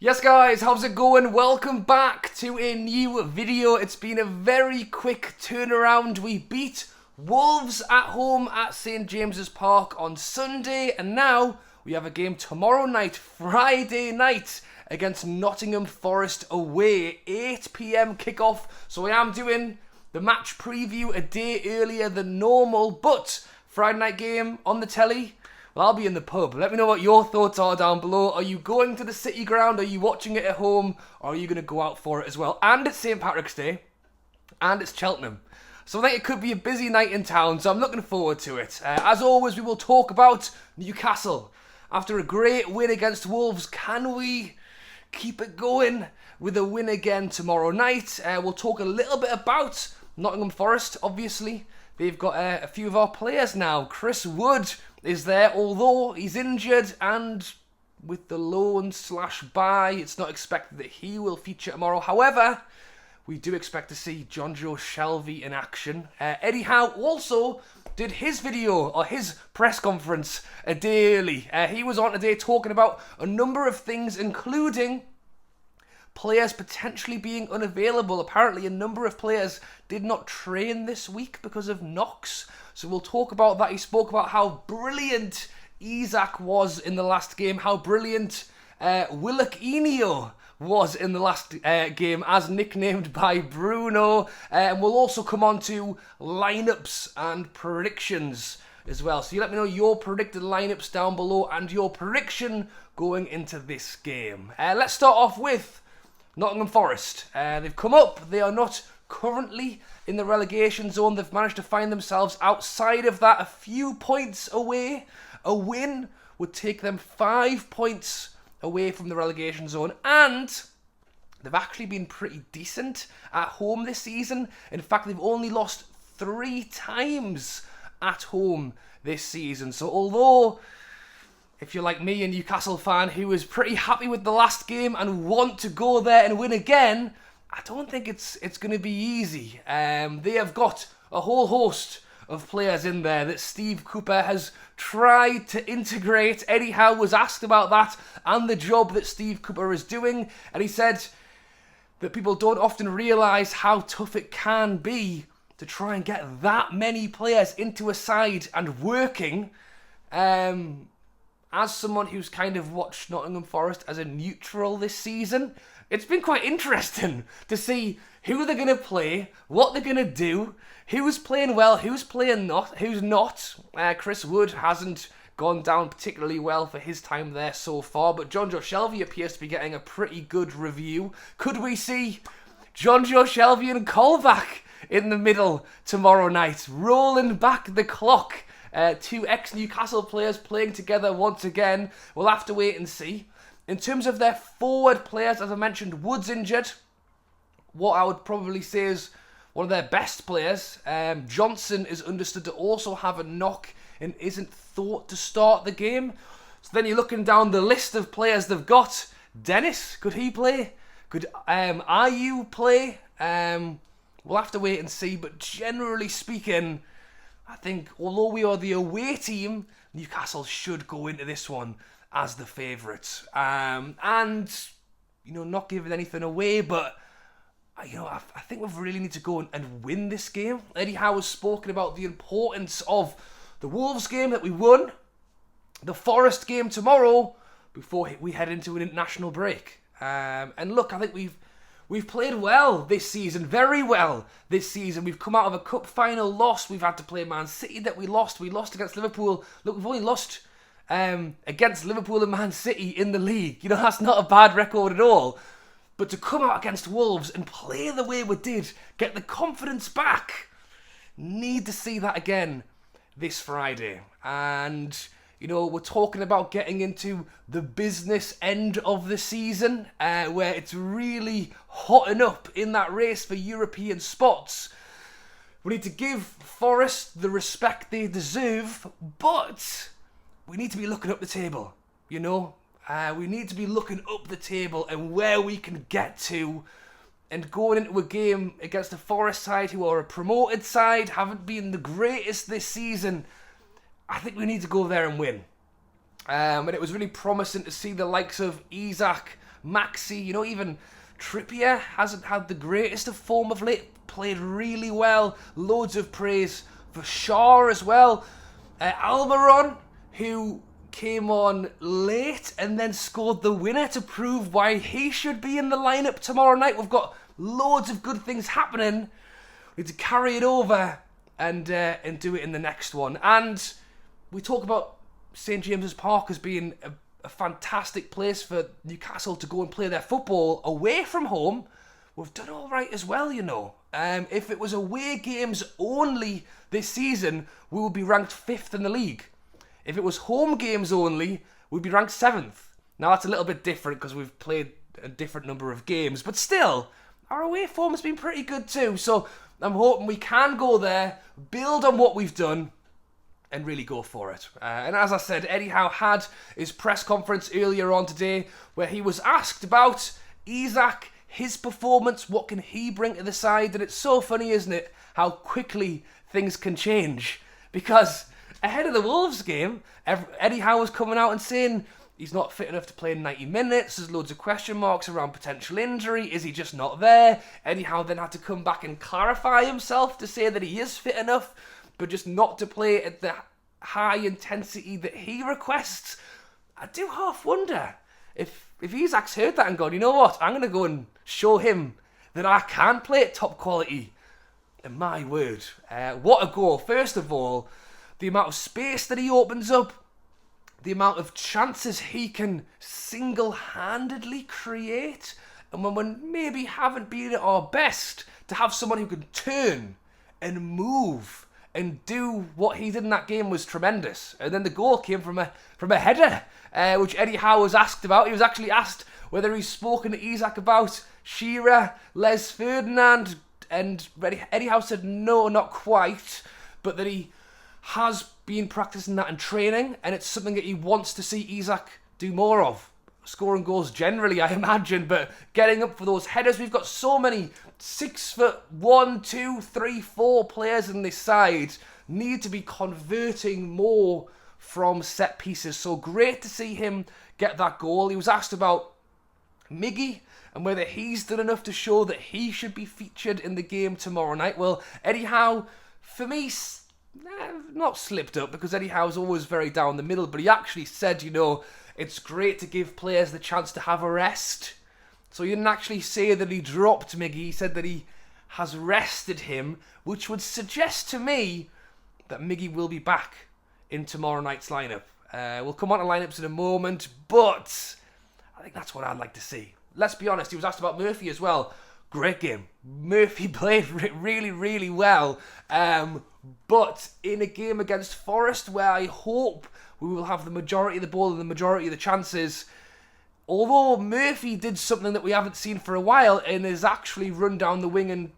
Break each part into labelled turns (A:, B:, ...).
A: Yes guys, how's it going? Welcome back to a new video. It's been a very quick turnaround. We beat Wolves at home at St James's Park on Sunday, and now we have a game tomorrow night, Friday night, against Nottingham Forest away, 8 PM kickoff. So I am doing the match preview a day earlier than normal, but Friday night game on the telly. Well, I'll be in the pub. Let me know what your thoughts are down below. Are you going to the City Ground? Are you watching it at home? Or are you going to go out for it as well? And it's St Patrick's Day. And it's Cheltenham. So I think it could be a busy night in town. So I'm looking forward to it. As always, we will talk about Newcastle. After a great win against Wolves, can we keep it going with a win again tomorrow night? We'll talk a little bit about Nottingham Forest, obviously. They've got a few of our players now. Chris Wood is there, although he's injured, and with the loan/buy, it's not expected that he will feature tomorrow. However, we do expect to see Jonjo Shelvey in action. Eddie Howe also did his video, or his press conference, a day early. He was on today talking about a number of things, including players potentially being unavailable. Apparently, a number of players did not train this week because of knocks. So we'll talk about that. He spoke about how brilliant ISAK was in the last game, how brilliant Willock was in the last game, as nicknamed by Bruno. And we'll also come on to lineups and predictions as well. So you let me know your predicted lineups down below and your prediction going into this game. Let's start off with Nottingham Forest. They've come up. They are not currently in the relegation zone. They've managed to find themselves outside of that, a few points away. A win would take them 5 points away from the relegation zone, and they've actually been pretty decent at home this season. In fact, they've only lost 3 times at home this season. So although, if you're like me, a Newcastle fan who is pretty happy with the last game and want to go there and win again, I don't think it's going to be easy. They have got a whole host of players in there that Steve Cooper has tried to integrate. Eddie Howe was asked about that and the job that Steve Cooper is doing, and he said that people don't often realise how tough it can be to try and get that many players into a side and working. As someone who's kind of watched Nottingham Forest as a neutral this season, it's been quite interesting to see who they're going to play, what they're going to do, who's playing well, who's playing who's not. Chris Wood hasn't gone down particularly well for his time there so far, but Jonjo Shelvey appears to be getting a pretty good review. Could we see Jonjo Shelvey and Colback in the middle tomorrow night, rolling back the clock? 2 ex-Newcastle players playing together once again. We'll have to wait and see. In terms of their forward players, as I mentioned, Wood's injured. What I would probably say is one of their best players. Johnson is understood to also have a knock and isn't thought to start the game. So then you're looking down the list of players they've got. Dennis, could he play? Could Ayew play? We'll have to wait and see, but generally speaking, I think although we are the away team, Newcastle should go into this one as the favourites. And, not giving anything away, but, I think we really need to go and win this game. Eddie Howe has spoken about the importance of the Wolves game that we won, the Forest game tomorrow, before we head into an international break. And look, I think We've played well this season, very well this season. We've come out of a cup final loss. We've had to play Man City that we lost. We lost against Liverpool. Look, we've only lost against Liverpool and Man City in the league. That's not a bad record at all. But to come out against Wolves and play the way we did, get the confidence back, need to see that again this Friday. And we're talking about getting into the business end of the season, where it's really hotting up in that race for European spots. We need to give Forest the respect they deserve, but we need to be looking up the table, we need to be looking up the table and where we can get to, and going into a game against a Forest side who are a promoted side, haven't been the greatest this season. I think we need to go there and win. And it was really promising to see the likes of ISAK Maxi, even Trippier hasn't had the greatest of form of late. Played really well. Loads of praise for Shaw as well. ALMIRÓN, who came on late and then scored the winner to prove why he should be in the lineup tomorrow night. We've got loads of good things happening. We need to carry it over and do it in the next one. And we talk about St James's Park as being a fantastic place for Newcastle to go and play their football away from home. We've done all right as well, If it was away games only this season, we would be ranked 5th in the league. If it was home games only, we'd be ranked 7th. Now that's a little bit different because we've played a different number of games, but still, our away form has been pretty good too. So I'm hoping we can go there, build on what we've done, and really go for it. And as I said, Eddie Howe had his press conference earlier on today where he was asked about ISAK, his performance, what can he bring to the side? And it's so funny, isn't it, how quickly things can change. Because ahead of the Wolves game, Eddie Howe was coming out and saying he's not fit enough to play 90 minutes. There's loads of question marks around potential injury. Is he just not there? Eddie Howe then had to come back and clarify himself to say that he is fit enough, but just not to play at the high intensity that he requests. I do half wonder if Isak's heard that and gone, you know what, I'm going to go and show him that I can play at top quality. And my word, what a goal. First of all, the amount of space that he opens up, the amount of chances he can single-handedly create, and when we maybe haven't been at our best, to have someone who can turn and move and do what he did in that game was tremendous. And then the goal came from a header, which Eddie Howe was asked about. He was actually asked whether he's spoken to ISAK about Shearer, Les Ferdinand, and Eddie Howe said no, not quite, but that he has been practicing that in training, and it's something that he wants to see ISAK do more of. Scoring goals generally, I imagine, but getting up for those headers. We've got so many 6'1", 2, 3, 4 players in this side need to be converting more from set pieces. So great to see him get that goal. He was asked about Miggy and whether he's done enough to show that he should be featured in the game tomorrow night. Well, Eddie Howe, for me, not slipped up, because Eddie Howe's always very down the middle, but he actually said, it's great to give players the chance to have a rest. So he didn't actually say that he dropped Miggy. He said that he has rested him, which would suggest to me that Miggy will be back in tomorrow night's lineup. We'll come on to lineups in a moment, but I think that's what I'd like to see. Let's be honest, he was asked about Murphy as well. Great game. Murphy played really, really well. But in a game against Forest, where I hope we will have the majority of the ball and the majority of the chances, although Murphy did something that we haven't seen for a while and is actually run down the wing and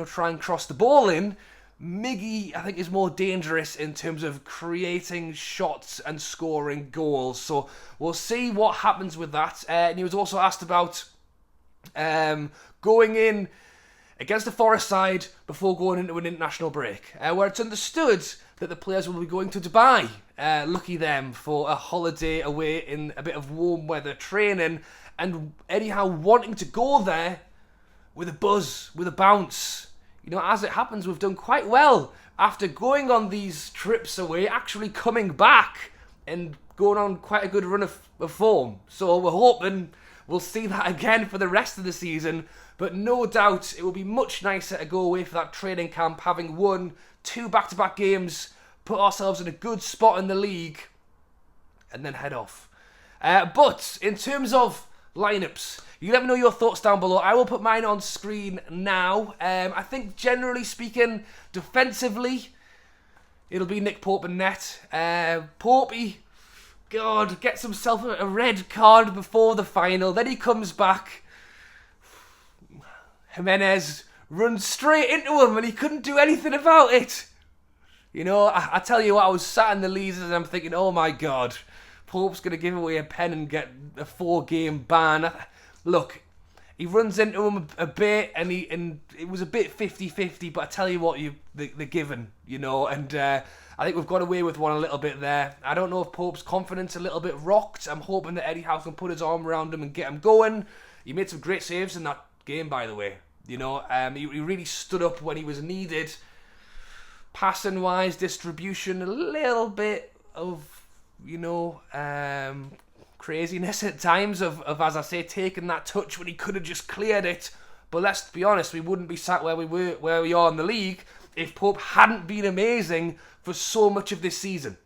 A: try and cross the ball in, Miggy, I think, is more dangerous in terms of creating shots and scoring goals. So we'll see what happens with that. And he was also asked about going in against the Forest side before going into an international break, where it's understood that the players will be going to Dubai. Lucky them for a holiday away in a bit of warm weather training, and Eddie Howe wanting to go there with a buzz, with a bounce. As it happens, we've done quite well after going on these trips away, actually coming back and going on quite a good run of form. So we're hoping we'll see that again for the rest of the season, but no doubt it will be much nicer to go away for that training camp, having won 2 back-to-back games, put ourselves in a good spot in the league, and then head off. But in terms of lineups, you let me know your thoughts down below. I will put mine on screen now. I think generally speaking, defensively, it'll be Nick Pope and net. Popey, God, gets himself a red card before the final. Then he comes back. Jimenez runs straight into him and he couldn't do anything about it. I tell you what, I was sat in the leases and I'm thinking, oh my God, Pope's going to give away a pen and get a 4-game ban. Look, he runs into him a bit, and it was a bit 50-50, but I tell you what, they're given, you know, and I think we've got away with one a little bit there. I don't know if Pope's confidence a little bit rocked. I'm hoping that Eddie Howe can put his arm around him and get him going. He made some great saves in that game, by the way. You know, he really stood up when he was needed. Passing-wise, distribution, a little bit of, you know, craziness at times of, as I say, taking that touch when he could have just cleared it. But let's be honest, we wouldn't be sat where we are in the league if Pope hadn't been amazing for so much of this season.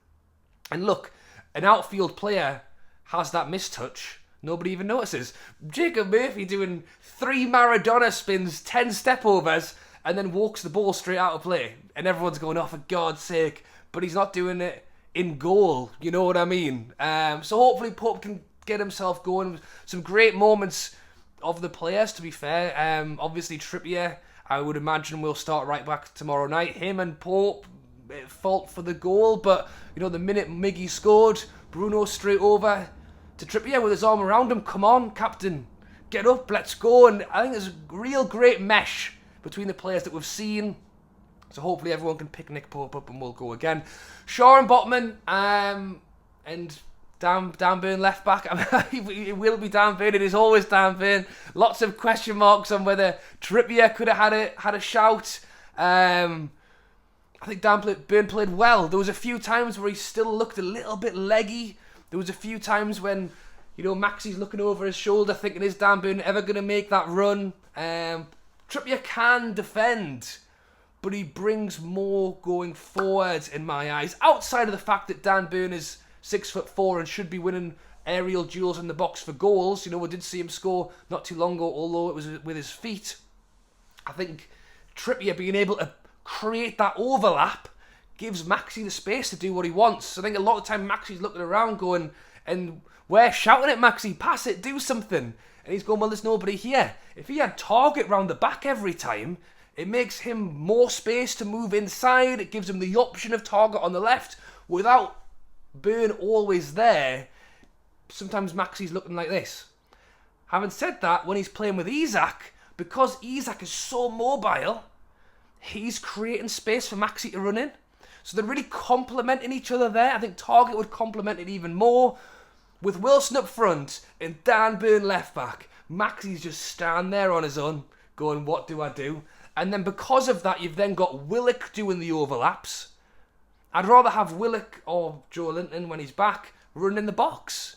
A: And look, an outfield player has that mistouch. Nobody even notices. Jacob Murphy doing 3 Maradona spins, 10 step-overs, and then walks the ball straight out of play. And everyone's going, oh, for God's sake. But he's not doing it in goal. You know what I mean? So hopefully Pope can get himself going. Some great moments of the players, to be fair. Obviously Trippier, I would imagine, will start right back tomorrow night. Him and Pope, fault for the goal. But, you know, the minute Miggy scored, Bruno straight over to Trippier with his arm around him. Come on, captain. Get up, let's go. And I think there's a real great mesh between the players that we've seen. So hopefully everyone can pick Nick Pope up and we'll go again. Shaw and Botman and Dan Burn left back. It will be Dan Burn. It is always Dan Burn. Lots of question marks on whether Trippier could have had a shout. I think Dan Burn played well. There was a few times where he still looked a little bit leggy. There was a few times when, you know, Maxie's looking over his shoulder thinking, is Dan Burn ever going to make that run? Trippier can defend, but he brings more going forward in my eyes. Outside of the fact that Dan Burn is 6'4" and should be winning aerial duels in the box for goals. You know, we did see him score not too long ago, although it was with his feet. I think Trippier being able to create that overlap gives Maxie the space to do what he wants. I think a lot of the time Maxie's looking around going, and we're shouting at Maxie, pass it, do something. And he's going, well, there's nobody here. If he had Target round the back every time, it makes him more space to move inside. It gives him the option of Target on the left. Without Burn always there, sometimes Maxie's looking like this. Having said that, when he's playing with ISAK, because ISAK is so mobile, he's creating space for Maxie to run in. So they're really complementing each other there. I think Target would complement it even more. With Wilson up front and Dan Burn left back, Maxie's just stand there on his own, going, what do I do? And then because of that, you've then got Willock doing the overlaps. I'd rather have Willock or Joe Linton when he's back running in the box.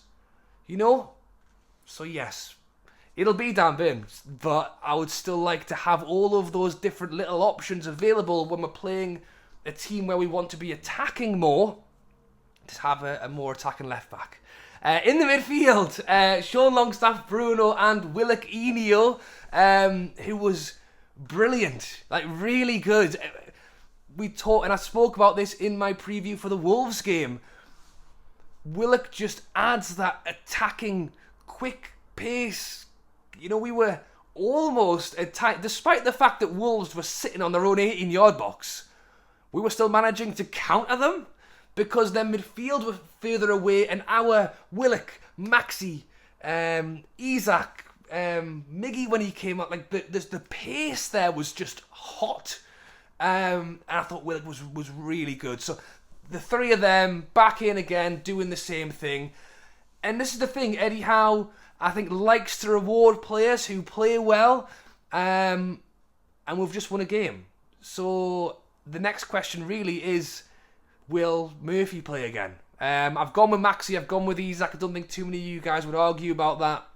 A: You know? So yes, it'll be Dan Burn, but I would still like to have all of those different little options available when we're playing a team where we want to be attacking more, to have a more attacking left back. In the midfield, Sean Longstaff, Bruno and Willock Enio, who was brilliant, like really good. We talked, and I spoke about this in my preview for the Wolves game. Willock just adds that attacking, quick pace. You know, we were almost attacked, despite the fact that Wolves were sitting on their own 18-yard box. We were still managing to counter them because their midfield was further away, and our Willock, Maxi, ISAK, Miggy when he came up, like the pace there was just hot. And I thought Willock was really good. So the three of them back in again, doing the same thing. And this is the thing, Eddie Howe, I think, likes to reward players who play well. And we've just won a game. So the next question really is, will Murphy play again? I've gone with Maxi, I've gone with ISAK. I don't think too many of you guys would argue about that.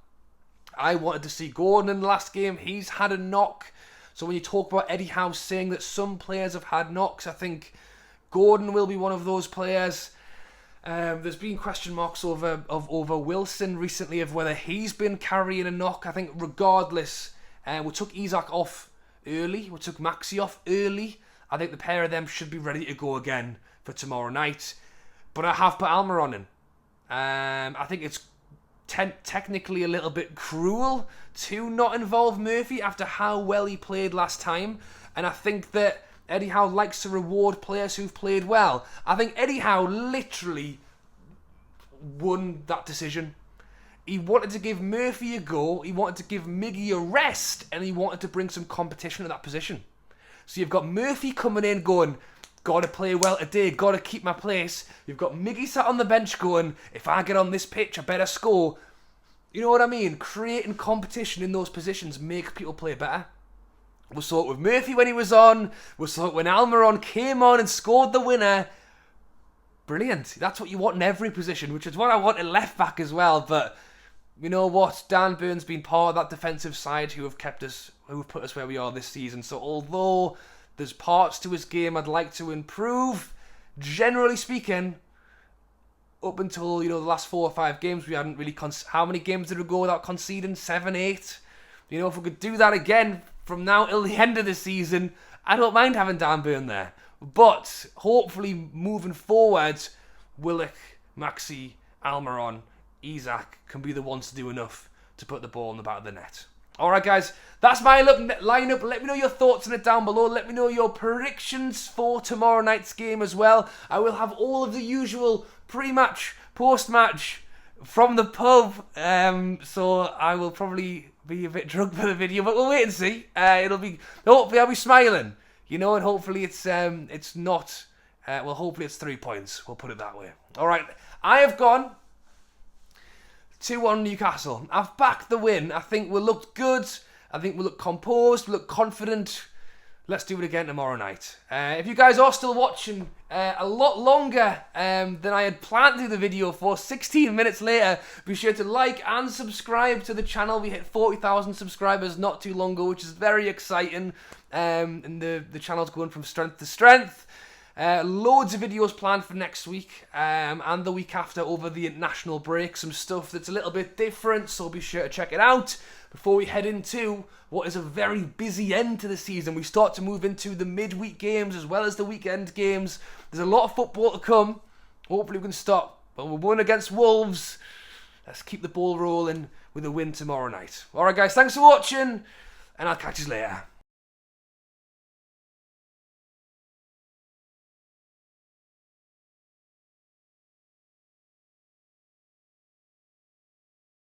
A: I wanted to see Gordon in the last game. He's had a knock. So when you talk about Eddie Howe saying that some players have had knocks, I think Gordon will be one of those players. There's been question marks over Wilson recently of whether he's been carrying a knock. I think regardless, we took ISAK off early. We took Maxi off early. I think the pair of them should be ready to go again for tomorrow night. But I have put ALMIRÓN in. I think it's technically a little bit cruel to not involve Murphy after how well he played last time. And I think that Eddie Howe likes to reward players who've played well. I think Eddie Howe literally won that decision. He wanted to give Murphy a go, he wanted to give Miggy a rest, and he wanted to bring some competition to that position. So you've got Murphy coming in going, got to play well today, got to keep my place. You've got Miggy sat on the bench going, if I get on this pitch, I better score. You know what I mean? Creating competition in those positions make people play better. We saw it with Murphy when he was on. We saw it when ALMIRÓN came on and scored the winner. Brilliant. That's what you want in every position, which is what I want in left back as well. But you know what? Dan Burn's been part of that defensive side who have put us where we are this season. So although there's parts to his game I'd like to improve, generally speaking, up until the last 4 or 5 games, we hadn't really. How many games did we go without conceding? 7, 8. If we could do that again from now till the end of the season, I don't mind having Dan Burn there. But hopefully, moving forward, Willock, Maxi, ALMIRÓN, ISAK can be the ones to do enough to put the ball in the back of the net. Alright guys, that's my lineup. Let me know your thoughts on it down below. Let me know your predictions for tomorrow night's game as well. I will have all of the usual pre-match, post-match from the pub. So I will probably be a bit drunk for the video, but we'll wait and see. Hopefully I'll be smiling, and hopefully it's not, hopefully it's 3 points. We'll put it that way. Alright, I have gone 2-1 Newcastle. I've backed the win. I think we looked good. I think we look composed. We look confident. Let's do it again tomorrow night. If you guys are still watching a lot longer than I had planned to do the video for, 16 minutes later, be sure to like and subscribe to the channel. We hit 40,000 subscribers not too long ago, which is very exciting. And the channel's going from strength to strength. Loads of videos planned for next week and the week after over the international break. Some stuff that's a little bit different, so be sure to check it out. Before we head into what is a very busy end to the season, we start to move into the midweek games as well as the weekend games. There's a lot of football to come. Hopefully we can stop. But we won against Wolves. Let's keep the ball rolling with a win tomorrow night. Alright guys, thanks for watching, and I'll catch you later.